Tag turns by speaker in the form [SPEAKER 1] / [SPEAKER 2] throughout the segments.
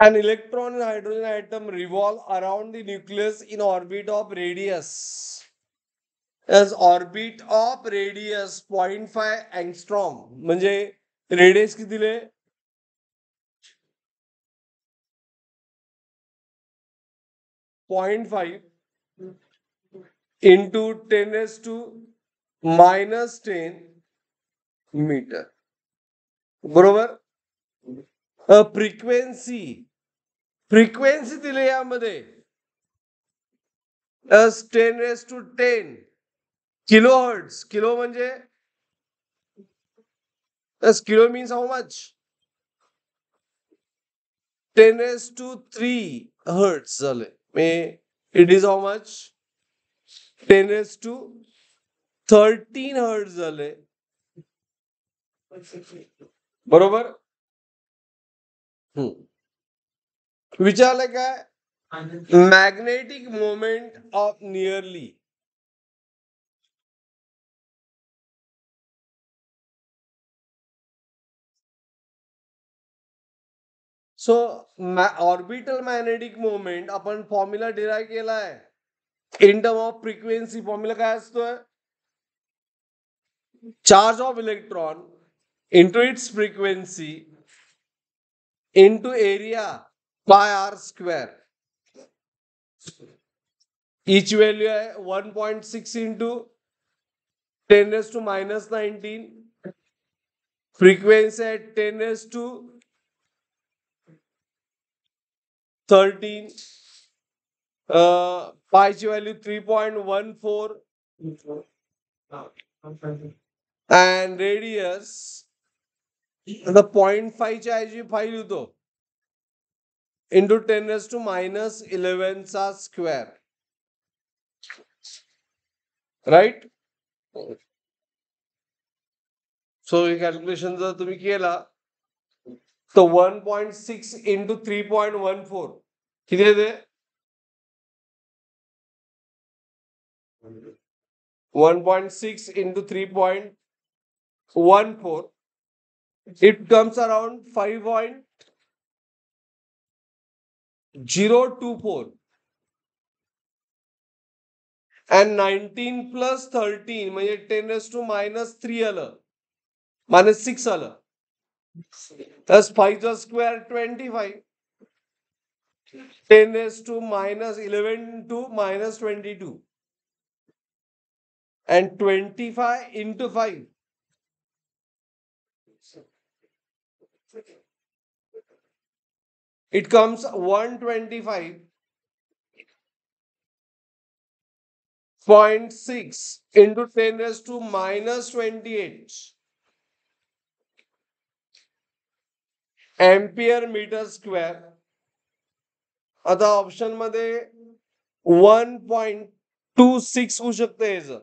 [SPEAKER 1] An electron and hydrogen atom revolve around the nucleus in orbit of radius. As orbit of radius 0.5 angstrom. म्हणजे radius किती दिले? 0.5 into 10 raised to minus 10 metre. बरोबर. Frequency दिली यामध्ये 10 raised to 10 kilohertz. Kilo म्हणजे kilo means how much? 10 raised to 3 hertz झाले. It is how much? 10 raised to 13 hertz झाले. बरोबर. विचारलं काय? Magnetic moment of nearly. So orbital magnetic moment आपण फॉर्म्युला डिराईव्ह केलाय in term of frequency. Formula काय असतोय? Charge of electron into its frequency into area by R square. Each value आहे 1.6 into 10 raised to minus 19. Frequency आहे 10 raised to 13. पायची value 3.14 and radius the 0.5 च्या ऐवजी 5 लिहितो into 10 raised to minus 11 चा square. Right. So हे calculation जर तुम्ही केला तर 1.6 into 3.14 किती येते? 1.6 into 3.14. It comes around 5.024. And 19 plus 13 म्हणजे 10 raised to minus 3 आलं, minus 6 आलं. Thus 5 चा square 25. 10 raised to minus 11 to minus 22. And 25 into 5. It comes 125.6 into 10 raised to minus 28 ampere metre square. आता ऑप्शन मध्ये 1.26 होऊ शकतं याचं.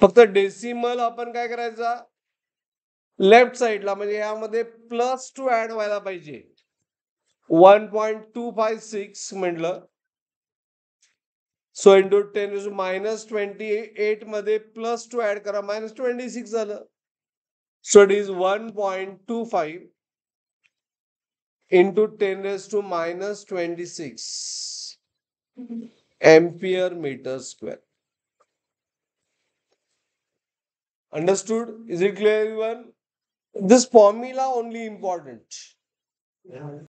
[SPEAKER 1] फक्त डेसिमल आपण काय करायचा? लेफ्ट साइडला, म्हणजे यामध्ये +2 ऍड व्हायला पाहिजे. 1.256 म्हटलं. So into 10 raised to minus 28 मध्ये +2 ऍड करा, -26 झालं. So it is 1.25 into 10 raised to minus 26 ampere meter square. Understood? Is it clear, everyone? This formula only important.